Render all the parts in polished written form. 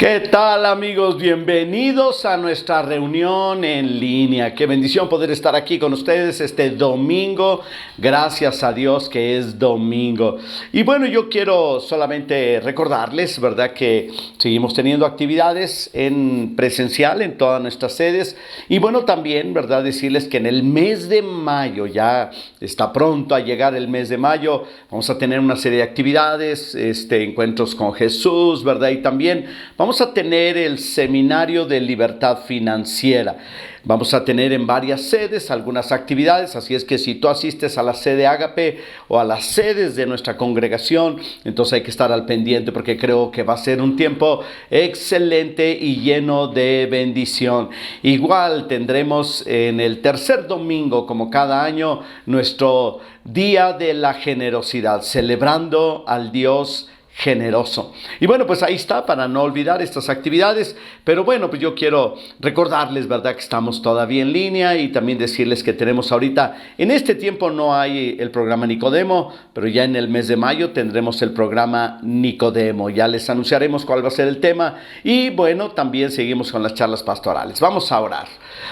¿Qué tal, amigos? Bienvenidos a nuestra reunión en línea. Qué bendición poder estar aquí con ustedes este domingo. Gracias a Dios que es domingo. Y bueno, yo quiero solamente recordarles, ¿verdad?, que seguimos teniendo actividades en presencial en todas nuestras sedes. Y bueno, también, ¿verdad?, decirles que en el mes de mayo, ya está pronto a llegar el mes de mayo, vamos a tener una serie de actividades, encuentros con Jesús, ¿verdad? Y también vamos a tener el seminario de libertad financiera. Vamos a tener en varias sedes algunas actividades, así es que si tú asistes a la sede Ágape o a las sedes de nuestra congregación, entonces hay que estar al pendiente porque creo que va a ser un tiempo excelente y lleno de bendición. Igual tendremos en el tercer domingo, como cada año, nuestro Día de la Generosidad, celebrando al Dios generoso. Y bueno, pues ahí está, para no olvidar estas actividades. Pero bueno, pues yo quiero recordarles, ¿verdad?, que estamos todavía en línea y también decirles que tenemos ahorita, en este tiempo no hay el programa Nicodemo, pero ya en el mes de mayo tendremos el programa Nicodemo. Ya les anunciaremos cuál va a ser el tema y bueno, también seguimos con las charlas pastorales. Vamos a orar.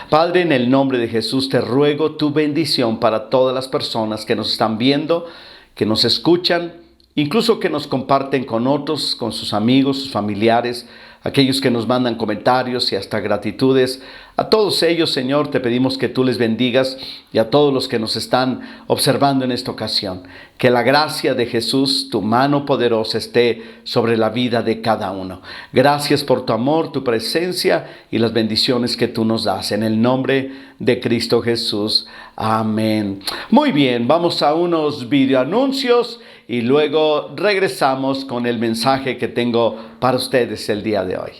Padre, en el nombre de Jesús te ruego tu bendición para todas las personas que nos están viendo, que nos escuchan, incluso que nos comparten con otros, con sus amigos, sus familiares, aquellos que nos mandan comentarios y hasta gratitudes. A todos ellos, Señor, te pedimos que tú les bendigas y a todos los que nos están observando en esta ocasión. Que la gracia de Jesús, tu mano poderosa, esté sobre la vida de cada uno. Gracias por tu amor, tu presencia y las bendiciones que tú nos das. En el nombre de Cristo Jesús. Amén. Muy bien, vamos a unos videoanuncios y luego regresamos con el mensaje que tengo para ustedes el día de hoy.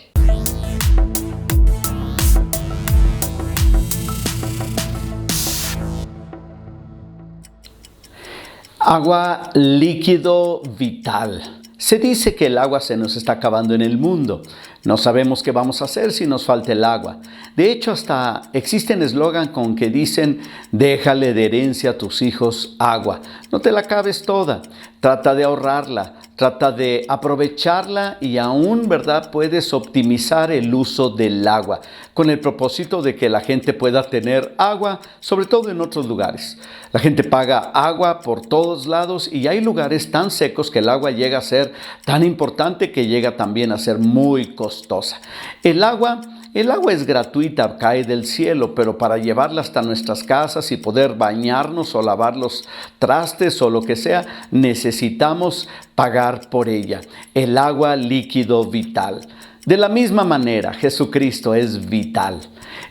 Agua, líquido vital. Se dice que el agua se nos está acabando en el mundo. No sabemos qué vamos a hacer si nos falta el agua. De hecho, hasta existen eslogan con que dicen: déjale de herencia a tus hijos agua. No te la acabes toda. Trata de ahorrarla. Trata de aprovecharla y aún, ¿verdad?, puedes optimizar el uso del agua con el propósito de que la gente pueda tener agua, sobre todo en otros lugares. La gente paga agua por todos lados y hay lugares tan secos que el agua llega a ser tan importante que llega también a ser muy costosa. El agua es gratuita, cae del cielo, pero para llevarla hasta nuestras casas y poder bañarnos o lavar los trastes o lo que sea, necesitamos pagar por ella. El agua, líquido vital. De la misma manera, Jesucristo es vital.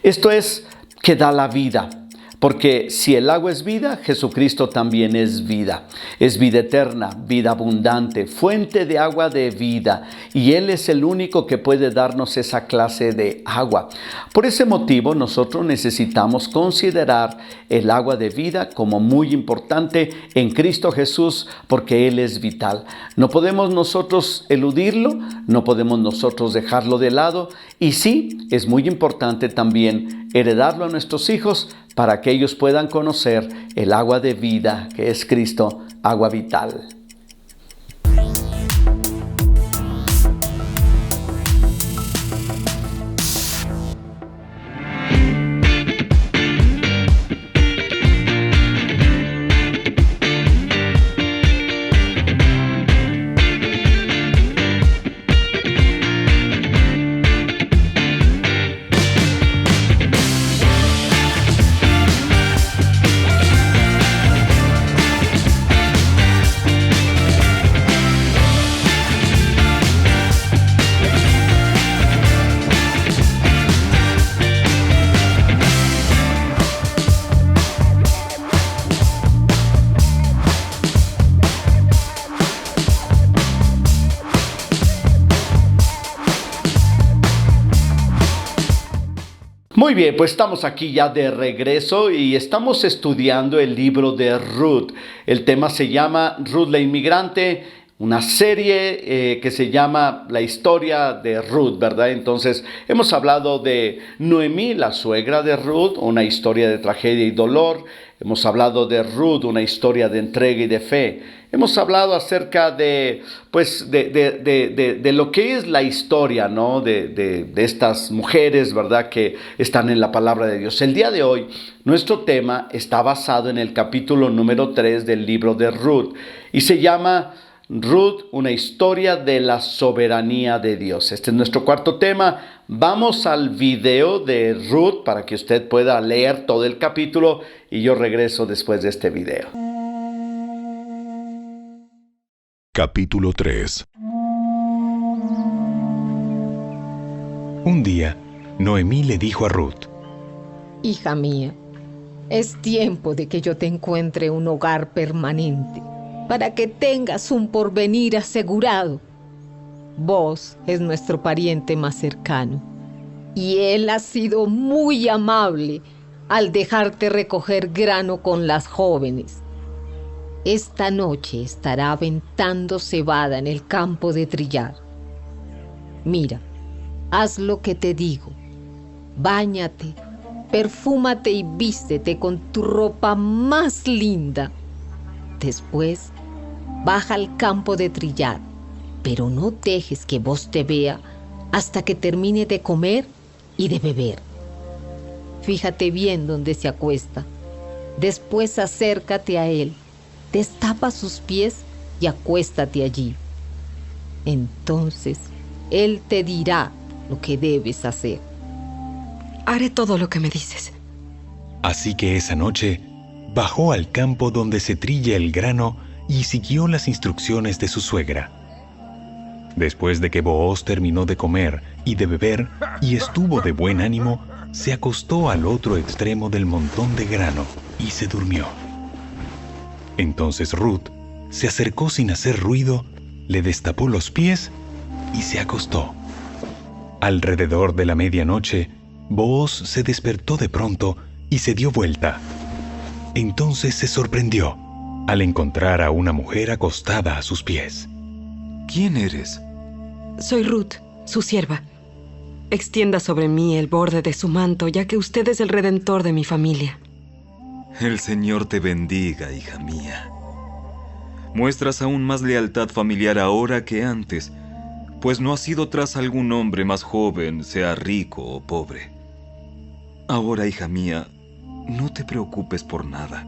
Esto es que da la vida. Porque si el agua es vida, Jesucristo también es vida. Es vida eterna, vida abundante, fuente de agua de vida. Y Él es el único que puede darnos esa clase de agua. Por ese motivo, nosotros necesitamos considerar el agua de vida como muy importante en Cristo Jesús, porque Él es vital. No podemos nosotros eludirlo, no podemos nosotros dejarlo de lado. Y sí, es muy importante también heredarlo a nuestros hijos para que ellos puedan conocer el agua de vida que es Cristo, agua vital. Muy bien, pues estamos aquí ya de regreso y estamos estudiando el libro de Ruth. El tema se llama Ruth la inmigrante, una serie que se llama La historia de Ruth, ¿verdad? Entonces, hemos hablado de Noemí, la suegra de Ruth, una historia de tragedia y dolor. Hemos hablado de Ruth, una historia de entrega y de fe. Hemos hablado acerca de, pues, de lo que es la historia, ¿no? De estas mujeres, ¿verdad? Que están en la palabra de Dios. El día de hoy, nuestro tema está basado en el capítulo número 3 del libro de Ruth y se llama Ruth, una historia de la soberanía de Dios. Este es nuestro cuarto tema. Vamos al video de Ruth para que usted pueda leer todo el capítulo y yo regreso después de este video. Capítulo 3. Un día, Noemí le dijo a Ruth: Hija mía, es tiempo de que yo te encuentre un hogar permanente, para que tengas un porvenir asegurado. Vos es nuestro pariente más cercano, y él ha sido muy amable al dejarte recoger grano con las jóvenes. Esta noche estará aventando cebada en el campo de trillar. Mira, haz lo que te digo. Báñate, perfúmate y vístete con tu ropa más linda. Después, baja al campo de trillar, pero no dejes que vos te vea hasta que termine de comer y de beber. Fíjate bien dónde se acuesta. Después acércate a él, destapa sus pies y acuéstate allí. Entonces, él te dirá lo que debes hacer. Haré todo lo que me dices. Así que esa noche bajó al campo donde se trilla el grano y siguió las instrucciones de su suegra. Después de que Booz terminó de comer y de beber y estuvo de buen ánimo, se acostó al otro extremo del montón de grano y se durmió. Entonces Ruth se acercó sin hacer ruido, le destapó los pies y se acostó. Alrededor de la medianoche, Booz se despertó de pronto y se dio vuelta. Entonces se sorprendió al encontrar a una mujer acostada a sus pies. ¿Quién eres? Soy Ruth, su sierva. Extienda sobre mí el borde de su manto, ya que usted es el redentor de mi familia. El Señor te bendiga, hija mía. Muestras aún más lealtad familiar ahora que antes, pues no has ido tras algún hombre más joven, sea rico o pobre. Ahora, hija mía, no te preocupes por nada.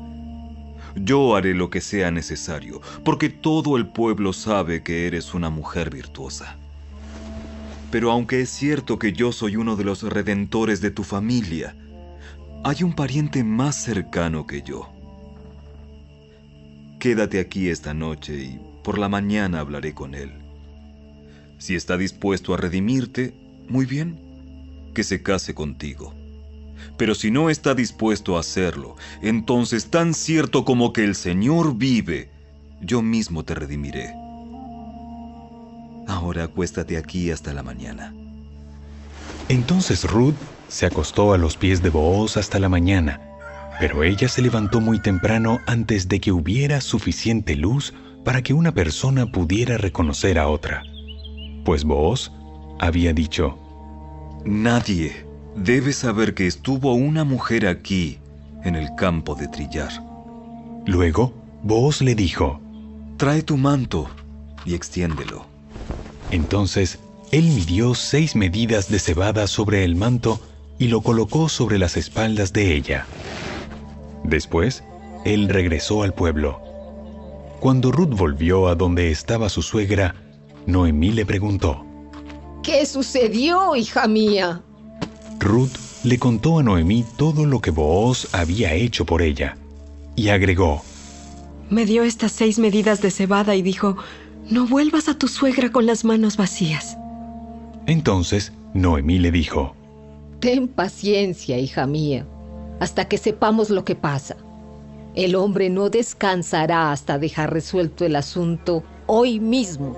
Yo haré lo que sea necesario, porque todo el pueblo sabe que eres una mujer virtuosa. Pero aunque es cierto que yo soy uno de los redentores de tu familia, hay un pariente más cercano que yo. Quédate aquí esta noche y por la mañana hablaré con él. Si está dispuesto a redimirte, muy bien, que se case contigo. Pero si no está dispuesto a hacerlo, entonces tan cierto como que el Señor vive, yo mismo te redimiré. Ahora acuéstate aquí hasta la mañana. Entonces Ruth se acostó a los pies de Booz hasta la mañana, pero ella se levantó muy temprano antes de que hubiera suficiente luz para que una persona pudiera reconocer a otra. Pues Booz había dicho: Nadie debe saber que estuvo una mujer aquí, en el campo de trillar. Luego, Booz le dijo: Trae tu manto y extiéndelo. Entonces, él midió 6 medidas de cebada sobre el manto y lo colocó sobre las espaldas de ella. Después, él regresó al pueblo. Cuando Ruth volvió a donde estaba su suegra, Noemí le preguntó: ¿Qué sucedió, hija mía? Ruth le contó a Noemí todo lo que Booz había hecho por ella, y agregó: Me dio estas 6 medidas de cebada y dijo: no vuelvas a tu suegra con las manos vacías. Entonces Noemí le dijo: Ten paciencia, hija mía, hasta que sepamos lo que pasa. El hombre no descansará hasta dejar resuelto el asunto hoy mismo.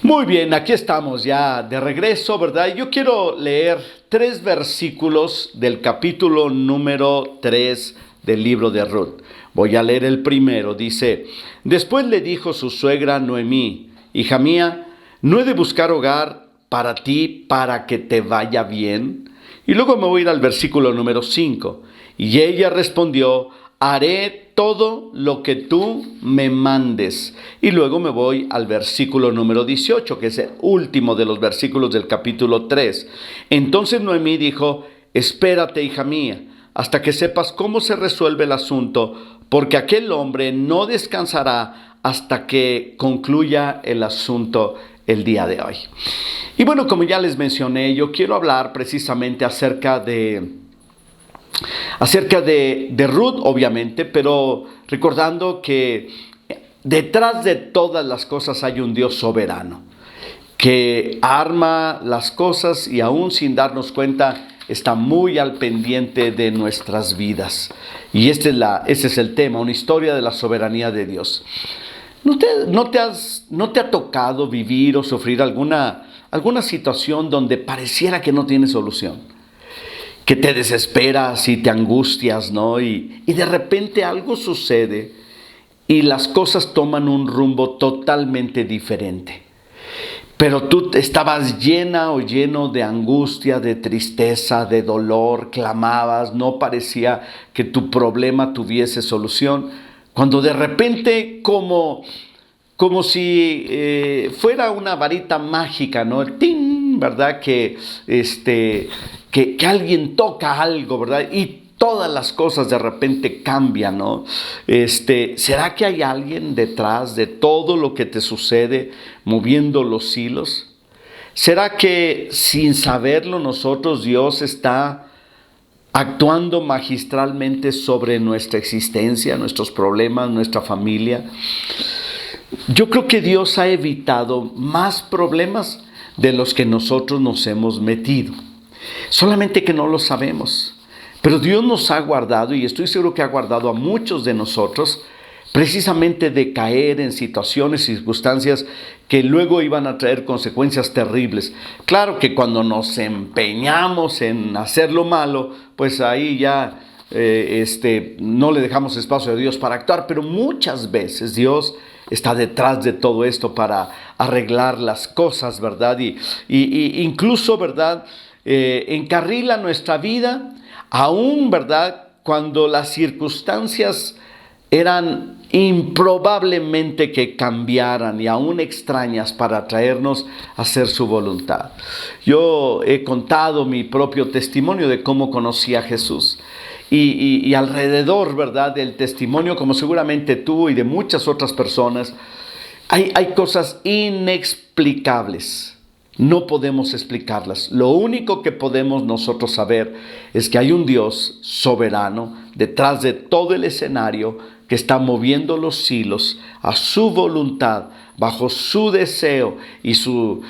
Muy bien, aquí estamos ya de regreso, ¿verdad? Yo quiero leer 3 versículos del capítulo número 3 del libro de Ruth. Voy a leer el primero. Dice: después le dijo su suegra Noemí: hija mía, ¿no he de buscar hogar para ti para que te vaya bien? Y luego me voy a ir al versículo número 5. Y ella respondió: haré todo lo que tú me mandes. Y luego me voy al versículo número 18, que es el último de los versículos del capítulo 3. Entonces Noemí dijo: espérate, hija mía, hasta que sepas cómo se resuelve el asunto, porque aquel hombre no descansará hasta que concluya el asunto el día de hoy. Y bueno, como ya les mencioné, yo quiero hablar precisamente acerca de Ruth, obviamente, pero recordando que detrás de todas las cosas hay un Dios soberano, que arma las cosas y aún sin darnos cuenta está muy al pendiente de nuestras vidas. Y ese es el tema, una historia de la soberanía de Dios. ¿No te ha tocado vivir o sufrir alguna situación donde pareciera que no tiene solución? Que te desesperas y te angustias, ¿no? Y de repente algo sucede y las cosas toman un rumbo totalmente diferente. Pero tú estabas llena o lleno de angustia, de tristeza, de dolor, clamabas, no parecía que tu problema tuviese solución. Cuando de repente, como si fuera una varita mágica, ¿no? ¡Ting! ¿Verdad? Que alguien toca algo, ¿verdad? Y todas las cosas de repente cambian, ¿no? ¿Será que hay alguien detrás de todo lo que te sucede moviendo los hilos? ¿Será que sin saberlo nosotros Dios está actuando magistralmente sobre nuestra existencia, nuestros problemas, nuestra familia? Yo creo que Dios ha evitado más problemas de los que nosotros nos hemos metido. Solamente que no lo sabemos. Pero Dios nos ha guardado, y estoy seguro que ha guardado a muchos de nosotros, precisamente de caer en situaciones y circunstancias que luego iban a traer consecuencias terribles. Claro que cuando nos empeñamos en hacer lo malo, pues ahí ya no le dejamos espacio a Dios para actuar, pero muchas veces Dios está detrás de todo esto para arreglar las cosas, ¿verdad? Y incluso, ¿verdad? Encarrila nuestra vida, aún, ¿verdad?, cuando las circunstancias eran improbablemente que cambiaran y aún extrañas para traernos a hacer su voluntad. Yo he contado mi propio testimonio de cómo conocí a Jesús. Y alrededor, ¿verdad?, del testimonio, como seguramente tú y de muchas otras personas, hay cosas inexplicables. No podemos explicarlas. Lo único que podemos nosotros saber es que hay un Dios soberano detrás de todo el escenario que está moviendo los hilos a su voluntad, bajo su deseo y su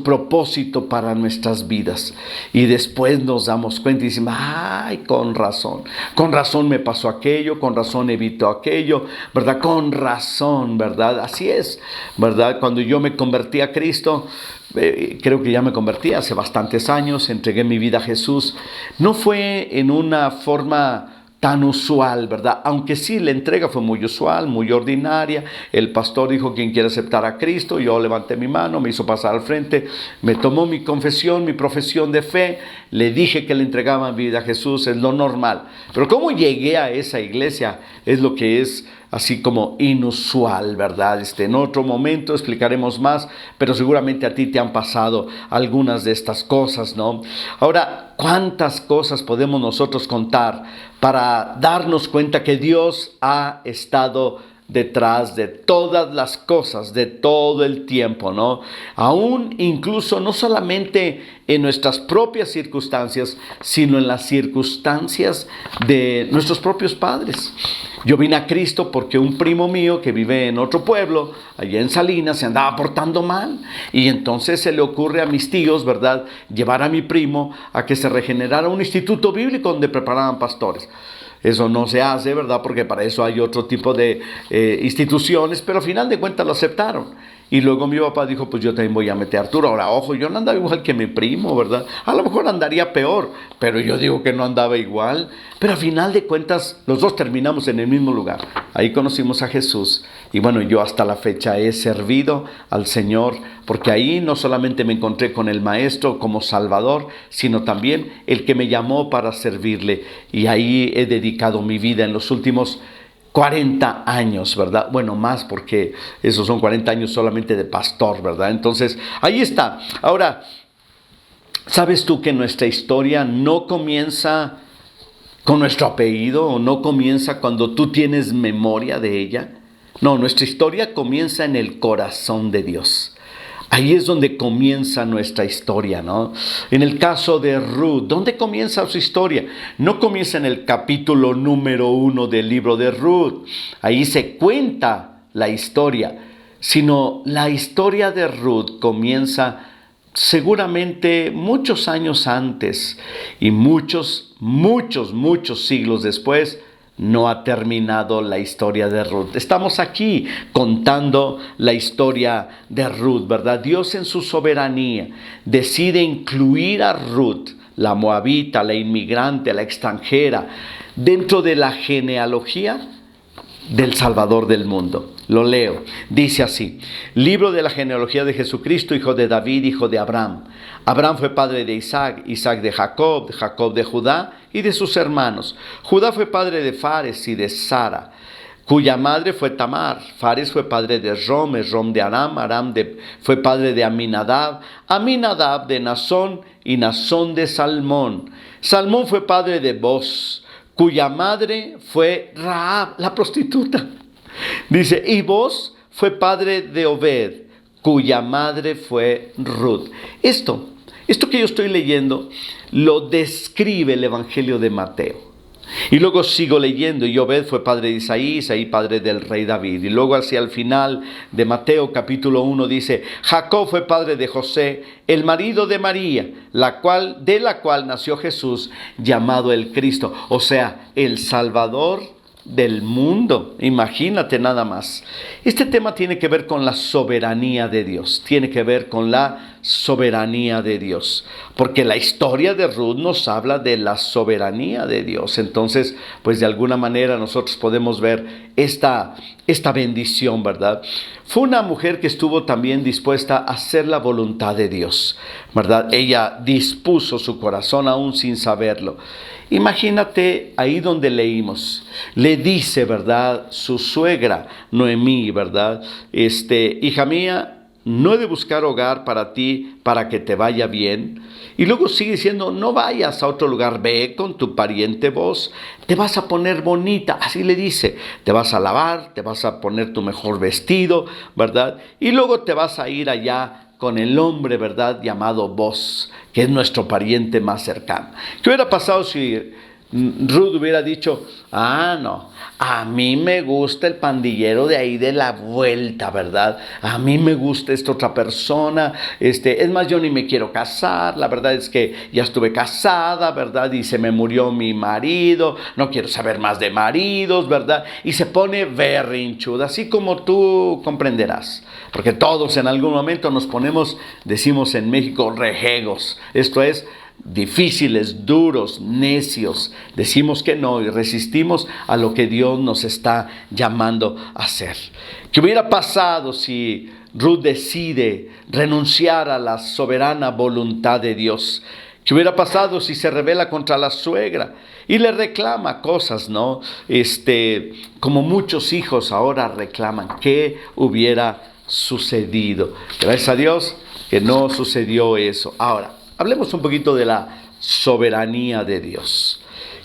propósito para nuestras vidas. Y después nos damos cuenta y decimos: ay, con razón me pasó aquello, con razón evitó aquello, ¿verdad? Con razón, ¿verdad? Así es, ¿verdad? Cuando yo me convertí a Cristo, creo que ya me convertí hace bastantes años, entregué mi vida a Jesús. No fue en una forma tan usual, ¿verdad? Aunque sí, la entrega fue muy usual, muy ordinaria. El pastor dijo: ¿quién quiere aceptar a Cristo? Yo levanté mi mano, me hizo pasar al frente, me tomó mi confesión, mi profesión de fe, le dije que le entregaba mi vida a Jesús, es lo normal. Pero cómo llegué a esa iglesia es lo que es así como inusual, ¿verdad? En otro momento explicaremos más, pero seguramente a ti te han pasado algunas de estas cosas, ¿no? Ahora, ¿cuántas cosas podemos nosotros contar para darnos cuenta que Dios ha estado detrás de todas las cosas, de todo el tiempo, ¿no? Aún incluso no solamente en nuestras propias circunstancias, sino en las circunstancias de nuestros propios padres. Yo vine a Cristo porque un primo mío que vive en otro pueblo, allá en Salinas, se andaba portando mal. Y entonces se le ocurre a mis tíos, ¿verdad?, llevar a mi primo a que se regenerara un instituto bíblico donde preparaban pastores. Eso no se hace, ¿verdad?, porque para eso hay otro tipo de instituciones, pero al final de cuentas lo aceptaron. Y luego mi papá dijo, pues yo también voy a meter a Arturo. Ahora, ojo, yo no andaba igual que mi primo, ¿verdad? A lo mejor andaría peor, pero yo digo que no andaba igual. Pero a final de cuentas, los dos terminamos en el mismo lugar. Ahí conocimos a Jesús. Y bueno, yo hasta la fecha he servido al Señor, porque ahí no solamente me encontré con el Maestro como Salvador, sino también el que me llamó para servirle. Y ahí he dedicado mi vida en los últimos 40 años, ¿verdad? Bueno, más, porque esos son 40 años solamente de pastor, ¿verdad? Entonces, ahí está. Ahora, ¿sabes tú que nuestra historia no comienza con nuestro apellido o no comienza cuando tú tienes memoria de ella? No, nuestra historia comienza en el corazón de Dios. Ahí es donde comienza nuestra historia, ¿no? En el caso de Ruth, ¿dónde comienza su historia? No comienza en el capítulo número 1 del libro de Ruth. Ahí se cuenta la historia, sino la historia de Ruth comienza seguramente muchos años antes y muchos siglos después. No ha terminado la historia de Ruth. Estamos aquí contando la historia de Ruth, ¿verdad? Dios en su soberanía decide incluir a Ruth, la moabita, la inmigrante, la extranjera, dentro de la genealogía del Salvador del mundo. Lo leo. Dice así: libro de la genealogía de Jesucristo, hijo de David, hijo de Abraham. Abraham fue padre de Isaac, Isaac de Jacob de Judá y de sus hermanos. Judá fue padre de Fares y de Sara, cuya madre fue Tamar. Fares fue padre de Rom de Aram, fue padre de Aminadab, Aminadab de Nazón y Nazón de Salmón. Salmón fue padre de Boz, cuya madre fue Rahab, la prostituta. Dice, y Boz fue padre de Obed, cuya madre fue Ruth. Esto que yo estoy leyendo lo describe el Evangelio de Mateo. Y luego sigo leyendo, y Obed fue padre de Isaí, Isaí padre del rey David. Y luego hacia el final de Mateo capítulo 1 dice, Jacob fue padre de José, el marido de María, de la cual nació Jesús, llamado el Cristo, o sea, el Salvador del mundo. Imagínate nada más. Este tema tiene que ver con la soberanía de Dios, porque la historia de Ruth nos habla de la soberanía de Dios. Entonces, pues de alguna manera nosotros podemos ver esta bendición, ¿verdad? Fue una mujer que estuvo también dispuesta a hacer la voluntad de Dios, ¿verdad? Ella dispuso su corazón aún sin saberlo. Imagínate ahí donde leímos, le dice, ¿verdad?, su suegra Noemí, ¿verdad? Hija mía, no he de buscar hogar para ti para que te vaya bien. Y luego sigue diciendo, no vayas a otro lugar, ve con tu pariente Boz, te vas a poner bonita, así le dice, te vas a lavar, te vas a poner tu mejor vestido, ¿verdad? Y luego te vas a ir allá con el hombre, ¿verdad?, llamado Boz, que es nuestro pariente más cercano. ¿Qué hubiera pasado si Ruth hubiera dicho, no, a mí me gusta el pandillero de ahí de la vuelta, ¿verdad? A mí me gusta esta otra persona, es más, yo ni me quiero casar, la verdad es que ya estuve casada, ¿verdad? Y se me murió mi marido, no quiero saber más de maridos, ¿verdad? Y se pone berrinchuda, así como tú comprenderás, porque todos en algún momento nos ponemos, decimos en México, rejegos, esto es, difíciles, duros, necios, decimos que no y resistimos a lo que Dios nos está llamando a hacer. ¿Qué hubiera pasado si Ruth decide renunciar a la soberana voluntad de Dios? ¿Qué hubiera pasado si se rebela contra la suegra y le reclama cosas, ¿no? Como muchos hijos ahora reclaman. ¿Qué hubiera sucedido? Gracias a Dios que no sucedió eso. Ahora, hablemos un poquito de la soberanía de Dios.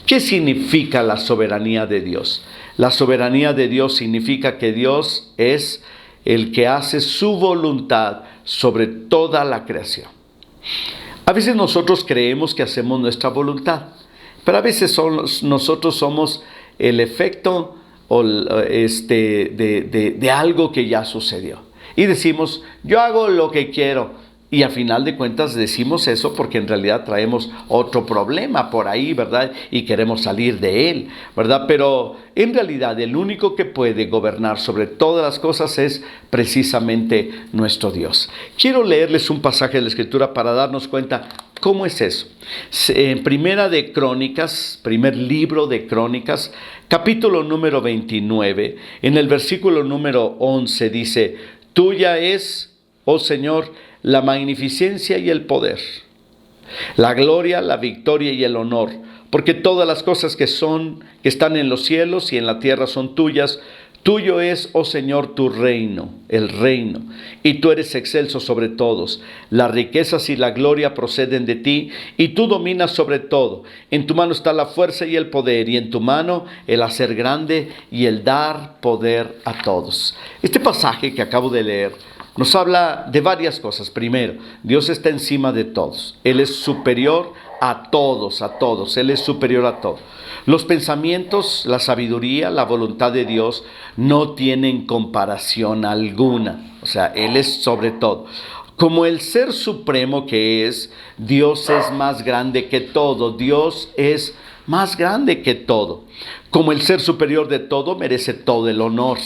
¿Qué significa la soberanía de Dios? La soberanía de Dios significa que Dios es el que hace su voluntad sobre toda la creación. A veces nosotros creemos que hacemos nuestra voluntad, pero a veces nosotros somos el efecto de algo que ya sucedió. Y decimos, yo hago lo que quiero. Y al final de cuentas decimos eso porque en realidad traemos otro problema por ahí, ¿verdad? Y queremos salir de él, ¿verdad? Pero en realidad el único que puede gobernar sobre todas las cosas es precisamente nuestro Dios. Quiero leerles un pasaje de la Escritura para darnos cuenta cómo es eso. En Primera de Crónicas, primer libro de Crónicas, capítulo número 29, en el versículo número 11 dice: Tuya es, oh Señor, la magnificencia y el poder, la gloria, la victoria y el honor, porque todas las cosas que están en los cielos y en la tierra son tuyas. Tuyo es, oh Señor, tu reino, el reino, y tú eres excelso sobre todos. Las riquezas y la gloria proceden de ti, y tú dominas sobre todo. En tu mano está la fuerza y el poder, y en tu mano el hacer grande y el dar poder a todos. Este pasaje que acabo de leer nos habla de varias cosas. Primero, Dios está encima de todos. Él es superior a todos, Él es superior a todo. Los pensamientos, la sabiduría, la voluntad de Dios no tienen comparación alguna. O sea, Él es sobre todo. Como el ser supremo que es, Dios es más grande que todo. Dios es más grande que todo. Como el ser superior de todo, merece todo el honor.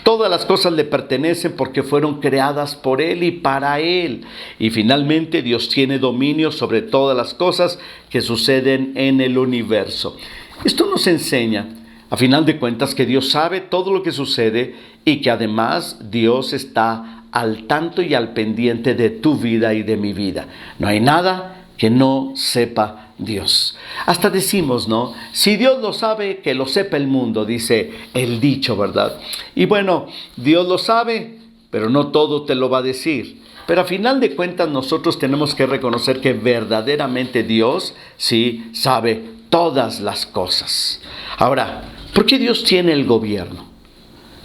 Todas las cosas le pertenecen porque fueron creadas por Él y para Él. Y finalmente Dios tiene dominio sobre todas las cosas que suceden en el universo. Esto nos enseña, a final de cuentas, que Dios sabe todo lo que sucede y que además Dios está al tanto y al pendiente de tu vida y de mi vida. No hay nada que no sepa Dios. Hasta decimos, ¿no? Si Dios lo sabe, que lo sepa el mundo, dice el dicho, ¿verdad? Y bueno, Dios lo sabe, pero no todo te lo va a decir. Pero a final de cuentas nosotros tenemos que reconocer que verdaderamente Dios sí sabe todas las cosas. Ahora, ¿por qué Dios tiene el gobierno?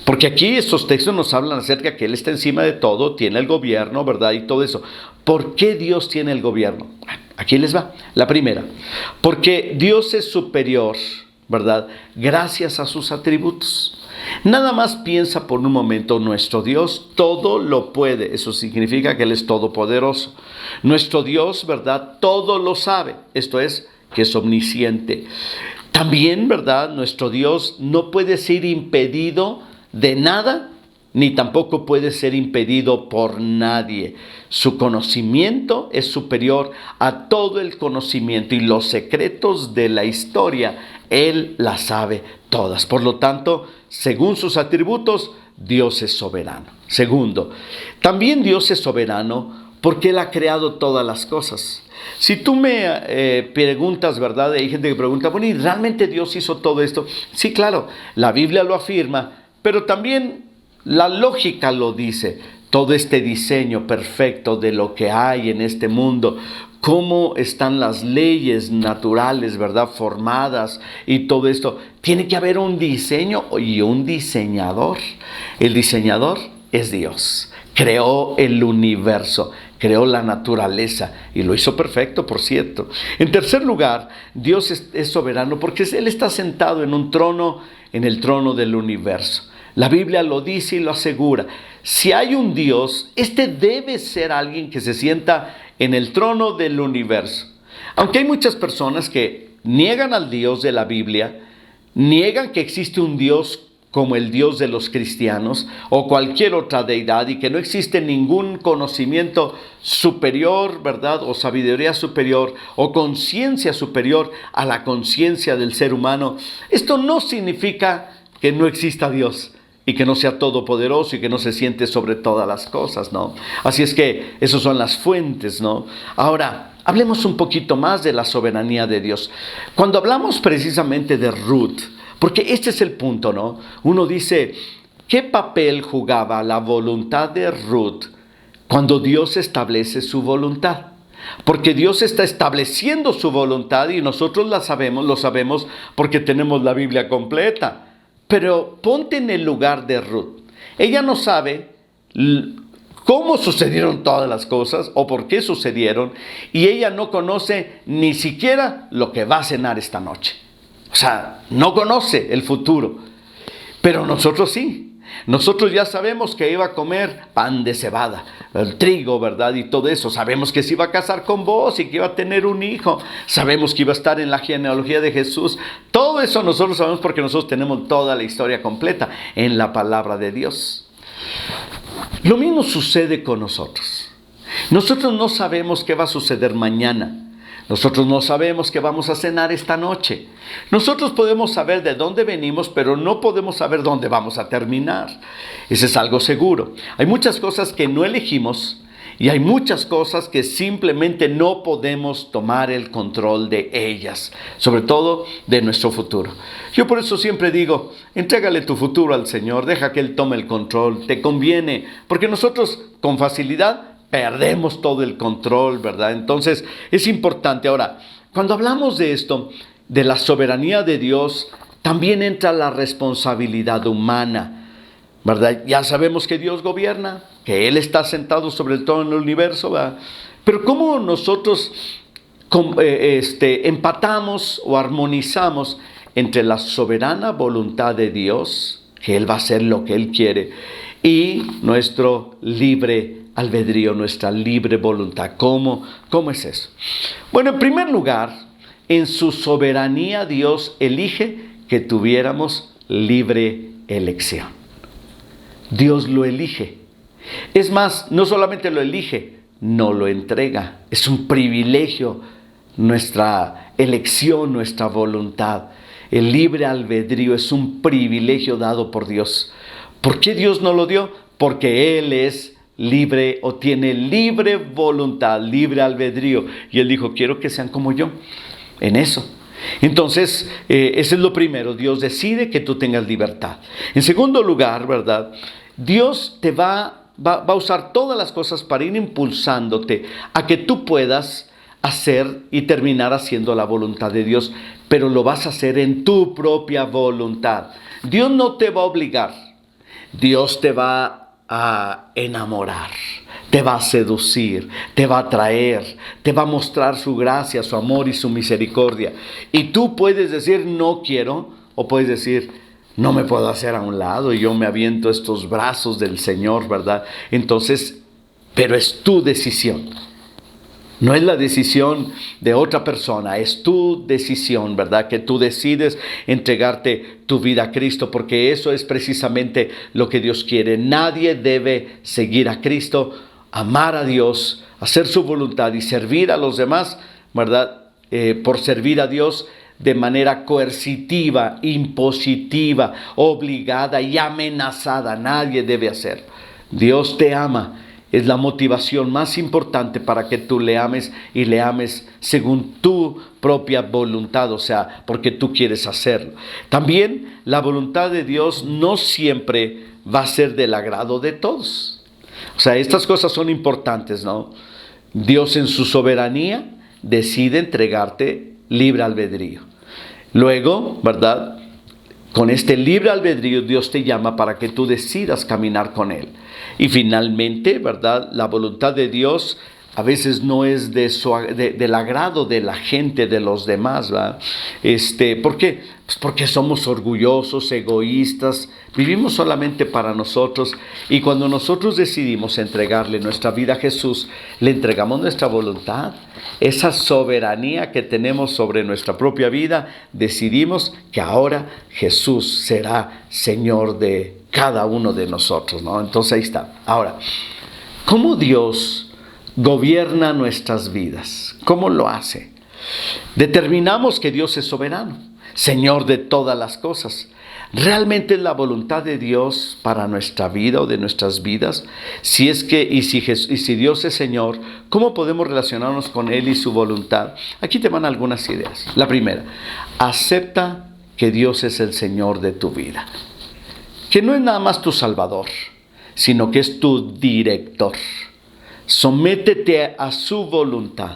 Porque aquí estos textos nos hablan acerca de que Él está encima de todo, tiene el gobierno, ¿verdad? Y todo eso. ¿Por qué Dios tiene el gobierno? Aquí les va. La primera, porque Dios es superior, ¿verdad? Gracias a sus atributos. Nada más piensa por un momento, nuestro Dios todo lo puede. Eso significa que Él es todopoderoso. Nuestro Dios, ¿verdad? Todo lo sabe. Esto es, que es omnisciente. También, ¿verdad? Nuestro Dios no puede ser impedido de nada, ni tampoco puede ser impedido por nadie. Su conocimiento es superior a todo el conocimiento y los secretos de la historia, Él las sabe todas. Por lo tanto, según sus atributos, Dios es soberano. Segundo, también Dios es soberano porque Él ha creado todas las cosas. Si tú me preguntas, ¿verdad? Hay gente que pregunta, bueno, ¿y realmente Dios hizo todo esto? Sí, claro, la Biblia lo afirma, pero también la lógica lo dice. Todo este diseño perfecto de lo que hay en este mundo, cómo están las leyes naturales, ¿verdad? Formadas y todo esto. Tiene que haber un diseño y un diseñador. El diseñador es Dios. Creó el universo, creó la naturaleza y lo hizo perfecto, por cierto. En tercer lugar, Dios es soberano porque Él está sentado en un trono, en el trono del universo. La Biblia lo dice y lo asegura. Si hay un Dios, este debe ser alguien que se sienta en el trono del universo. Aunque hay muchas personas que niegan al Dios de la Biblia, niegan que existe un Dios como el Dios de los cristianos o cualquier otra deidad y que no existe ningún conocimiento superior, ¿verdad? O sabiduría superior o conciencia superior a la conciencia del ser humano. Esto no significa que no exista Dios y que no sea todopoderoso y que no se siente sobre todas las cosas, ¿no? Así es que esas son las fuentes, ¿no? Ahora, hablemos un poquito más de la soberanía de Dios. Cuando hablamos precisamente de Ruth, porque este es el punto, ¿no? Uno dice, ¿qué papel jugaba la voluntad de Ruth cuando Dios establece su voluntad? Porque Dios está estableciendo su voluntad y nosotros lo sabemos porque tenemos la Biblia completa. Pero ponte en el lugar de Ruth. Ella no sabe cómo sucedieron todas las cosas o por qué sucedieron y ella no conoce ni siquiera lo que va a cenar esta noche. O sea, no conoce el futuro, pero nosotros sí. Nosotros ya sabemos que iba a comer pan de cebada, el trigo, ¿verdad? Y todo eso. Sabemos que se iba a casar con vos y que iba a tener un hijo. Sabemos que iba a estar en la genealogía de Jesús. Todo eso nosotros sabemos porque nosotros tenemos toda la historia completa en la palabra de Dios. Lo mismo sucede con nosotros. Nosotros no sabemos qué va a suceder mañana. Nosotros no sabemos qué vamos a cenar esta noche. Nosotros podemos saber de dónde venimos, pero no podemos saber dónde vamos a terminar. Eso es algo seguro. Hay muchas cosas que no elegimos y hay muchas cosas que simplemente no podemos tomar el control de ellas, sobre todo de nuestro futuro. Yo por eso siempre digo, entrégale tu futuro al Señor, deja que Él tome el control, te conviene, porque nosotros con facilidad perdemos todo el control, ¿verdad? Entonces, es importante. Ahora, cuando hablamos de esto, de la soberanía de Dios, también entra la responsabilidad humana, ¿verdad? Ya sabemos que Dios gobierna, que Él está sentado sobre el trono del universo, ¿verdad? Pero ¿cómo nosotros empatamos o armonizamos entre la soberana voluntad de Dios, que Él va a hacer lo que Él quiere, y nuestro libre albedrío, nuestra libre voluntad? ¿Cómo es eso? Bueno, en primer lugar, en su soberanía Dios elige que tuviéramos libre elección. Dios lo elige. Es más, no solamente lo elige, no lo entrega. Es un privilegio nuestra elección, nuestra voluntad. El libre albedrío es un privilegio dado por Dios. ¿Por qué Dios no lo dio? Porque Él es libre o tiene libre voluntad, libre albedrío. Y Él dijo, quiero que sean como yo en eso. Entonces, eso es lo primero. Dios decide que tú tengas libertad. En segundo lugar, ¿verdad? Dios te va a usar todas las cosas para ir impulsándote a que tú puedas hacer y terminar haciendo la voluntad de Dios. Pero lo vas a hacer en tu propia voluntad. Dios no te va a obligar. Dios te va a enamorar, te va a seducir, te va a atraer, te va a mostrar su gracia, su amor y su misericordia. Y tú puedes decir no quiero, o puedes decir no me puedo hacer a un lado y yo me aviento estos brazos del Señor, ¿verdad? Entonces, pero es tu decisión. No es la decisión de otra persona, es tu decisión, ¿verdad? Que tú decides entregarte tu vida a Cristo, porque eso es precisamente lo que Dios quiere. Nadie debe seguir a Cristo, amar a Dios, hacer su voluntad y servir a los demás, ¿verdad? Por servir a Dios de manera coercitiva, impositiva, obligada y amenazada. Nadie debe hacerlo. Dios te ama. Es la motivación más importante para que tú le ames y le ames según tu propia voluntad, o sea, porque tú quieres hacerlo. También la voluntad de Dios no siempre va a ser del agrado de todos. O sea, estas cosas son importantes, ¿no? Dios en su soberanía decide entregarte libre albedrío. Luego, ¿verdad? Con este libre albedrío Dios te llama para que tú decidas caminar con Él. Y finalmente, ¿verdad? La voluntad de Dios a veces no es del agrado de la gente, de los demás, ¿verdad? ¿Por qué? Pues porque somos orgullosos, egoístas, vivimos solamente para nosotros. Y cuando nosotros decidimos entregarle nuestra vida a Jesús, le entregamos nuestra voluntad. Esa soberanía que tenemos sobre nuestra propia vida, decidimos que ahora Jesús será Señor de cada uno de nosotros, ¿no? Entonces ahí está. Ahora, ¿cómo Dios gobierna nuestras vidas? ¿Cómo lo hace? Determinamos que Dios es soberano, Señor de todas las cosas. ¿Realmente es la voluntad de Dios para nuestra vida o de nuestras vidas? Si Dios es Señor, ¿cómo podemos relacionarnos con Él y su voluntad? Aquí te van algunas ideas. La primera, acepta que Dios es el Señor de tu vida. Que no es nada más tu Salvador, sino que es tu director. Sométete a su voluntad.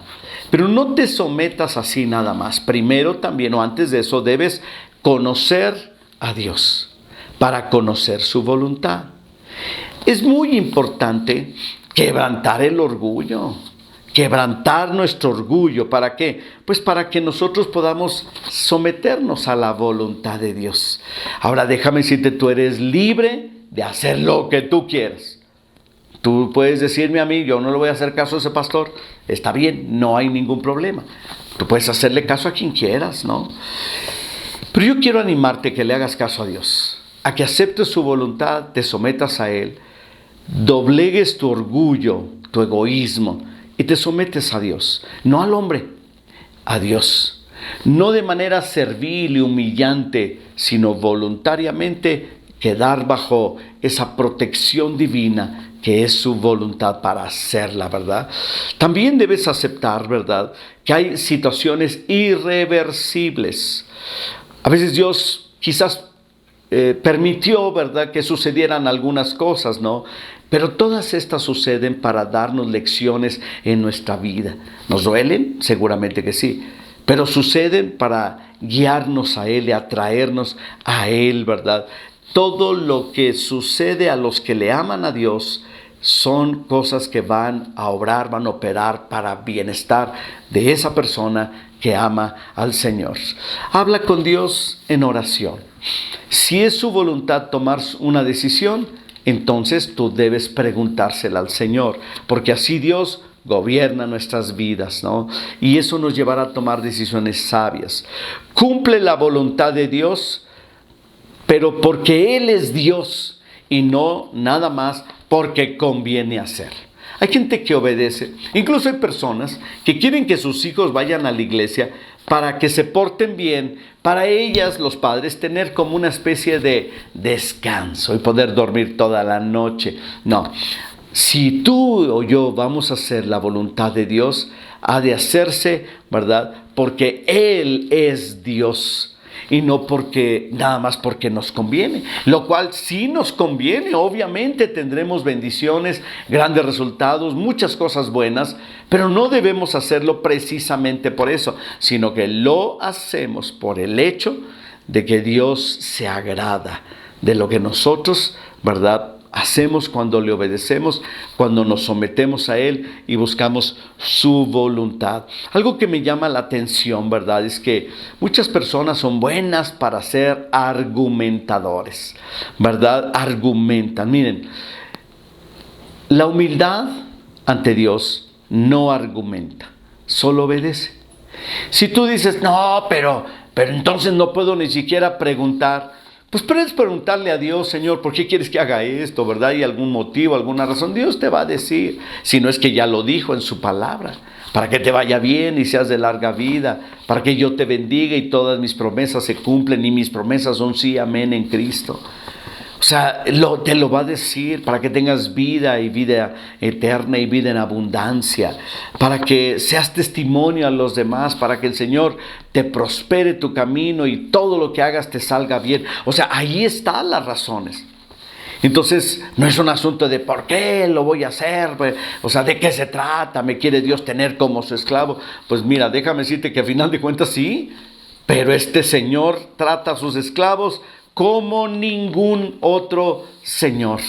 Pero no te sometas así nada más. Primero también o antes de eso debes conocer a Dios para conocer su voluntad. Es muy importante quebrantar el orgullo, quebrantar nuestro orgullo. ¿Para qué? Pues para que nosotros podamos someternos a la voluntad de Dios. Ahora déjame decirte, tú eres libre de hacer lo que tú quieras. Tú puedes decirme a mí, yo no le voy a hacer caso a ese pastor. Está bien, no hay ningún problema. Tú puedes hacerle caso a quien quieras, ¿no? Pero yo quiero animarte que le hagas caso a Dios, a que aceptes su voluntad, te sometas a Él, doblegues tu orgullo, tu egoísmo y te sometes a Dios, no al hombre, a Dios. No de manera servil y humillante, sino voluntariamente quedar bajo esa protección divina que es su voluntad para hacerla, ¿verdad? También debes aceptar, ¿verdad?, que hay situaciones irreversibles. A veces Dios quizás permitió, ¿verdad?, que sucedieran algunas cosas, ¿no? Pero todas estas suceden para darnos lecciones en nuestra vida. ¿Nos duelen? Seguramente que sí. Pero suceden para guiarnos a Él y atraernos a Él, ¿verdad? Todo lo que sucede a los que le aman a Dios son cosas que van a obrar, van a operar para bienestar de esa persona que ama al Señor. Habla con Dios en oración. Si es su voluntad tomar una decisión, entonces tú debes preguntársela al Señor, porque así Dios gobierna nuestras vidas, ¿no? Y eso nos llevará a tomar decisiones sabias. Cumple la voluntad de Dios, pero porque Él es Dios y no nada más porque conviene hacer. Hay gente que obedece, incluso hay personas que quieren que sus hijos vayan a la iglesia para que se porten bien, para ellas, los padres, tener como una especie de descanso y poder dormir toda la noche. No, si tú o yo vamos a hacer la voluntad de Dios, ha de hacerse, ¿verdad?, porque Él es Dios. Y no porque nada más porque nos conviene, lo cual sí nos conviene. Obviamente tendremos bendiciones, grandes resultados, muchas cosas buenas, pero no debemos hacerlo precisamente por eso, sino que lo hacemos por el hecho de que Dios se agrada de lo que nosotros, ¿verdad?, hacemos cuando le obedecemos, cuando nos sometemos a Él y buscamos su voluntad. Algo que me llama la atención, ¿verdad?, es que muchas personas son buenas para ser argumentadores, ¿verdad? Argumentan. Miren, la humildad ante Dios no argumenta, solo obedece. Si tú dices, no, pero entonces no puedo ni siquiera preguntar, pues puedes preguntarle a Dios, Señor, ¿por qué quieres que haga esto? ¿Verdad? ¿Hay algún motivo, alguna razón? Dios te va a decir, si no es que ya lo dijo en su palabra, para que te vaya bien y seas de larga vida, para que yo te bendiga y todas mis promesas se cumplen y mis promesas son sí, amén en Cristo. O sea, te lo va a decir para que tengas vida y vida eterna y vida en abundancia, para que seas testimonio a los demás, para que el Señor te prospere tu camino y todo lo que hagas te salga bien. O sea, ahí están las razones. Entonces, no es un asunto de ¿por qué lo voy a hacer? O sea, ¿de qué se trata? ¿Me quiere Dios tener como su esclavo? Pues mira, déjame decirte que al final de cuentas sí, pero este Señor trata a sus esclavos como ningún otro Señor,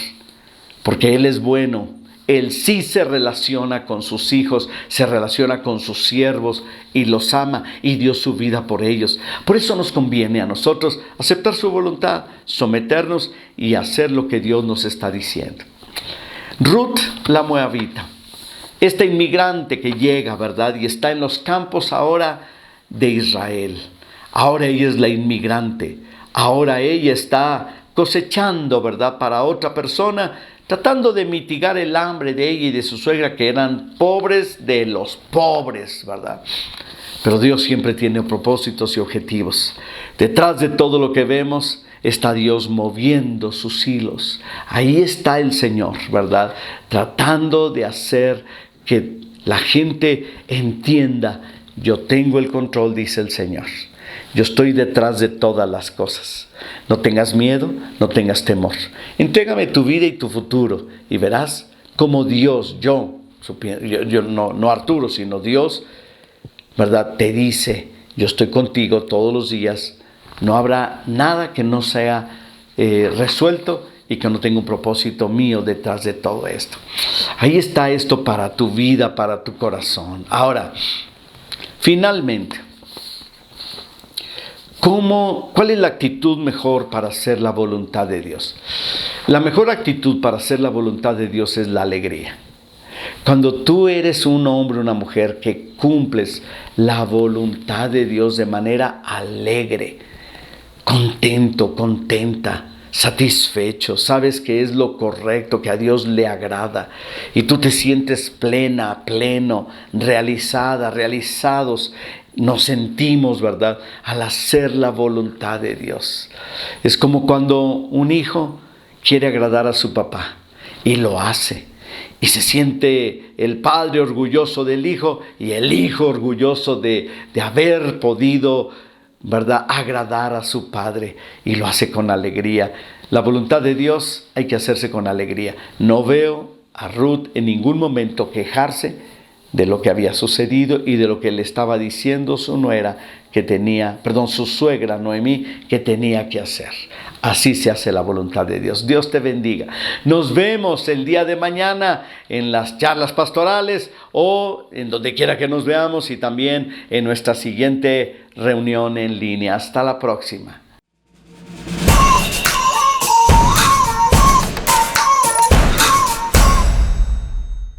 porque Él es bueno. Él sí se relaciona con sus hijos, se relaciona con sus siervos y los ama y dio su vida por ellos. Por eso nos conviene a nosotros aceptar su voluntad, someternos y hacer lo que Dios nos está diciendo. Ruth la moabita, esta inmigrante que llega, ¿verdad?, y está en los campos ahora de Israel. Ahora ella es la inmigrante. Ahora ella está cosechando, ¿verdad?, para otra persona, tratando de mitigar el hambre de ella y de su suegra, que eran pobres de los pobres, ¿verdad? Pero Dios siempre tiene propósitos y objetivos. Detrás de todo lo que vemos está Dios moviendo sus hilos. Ahí está el Señor, ¿verdad?, tratando de hacer que la gente entienda, yo tengo el control, dice el Señor. Yo estoy detrás de todas las cosas. No tengas miedo, no tengas temor. Entrégame tu vida y tu futuro y verás cómo Dios, yo no Arturo, sino Dios, ¿verdad?, te dice, yo estoy contigo todos los días. No habrá nada que no sea resuelto y que no tenga un propósito mío detrás de todo esto. Ahí está esto para tu vida, para tu corazón. Ahora, finalmente, ¿Cuál es la actitud mejor para hacer la voluntad de Dios? La mejor actitud para hacer la voluntad de Dios es la alegría. Cuando tú eres un hombre, una mujer que cumples la voluntad de Dios de manera alegre, contento, contenta, satisfecho, sabes que es lo correcto, que a Dios le agrada y tú te sientes plena, pleno, realizada, realizados, nos sentimos, ¿verdad?, al hacer la voluntad de Dios. Es como cuando un hijo quiere agradar a su papá y lo hace. Y se siente el padre orgulloso del hijo y el hijo orgulloso de haber podido, ¿verdad?, agradar a su padre, y lo hace con alegría. La voluntad de Dios hay que hacerse con alegría. No veo a Ruth en ningún momento quejarse de lo que había sucedido y de lo que le estaba diciendo su nuera su suegra Noemí, que tenía que hacer. Así se hace la voluntad de Dios. Dios te bendiga. Nos vemos el día de mañana en las charlas pastorales o en donde quiera que nos veamos, y también en nuestra siguiente reunión en línea. Hasta la próxima.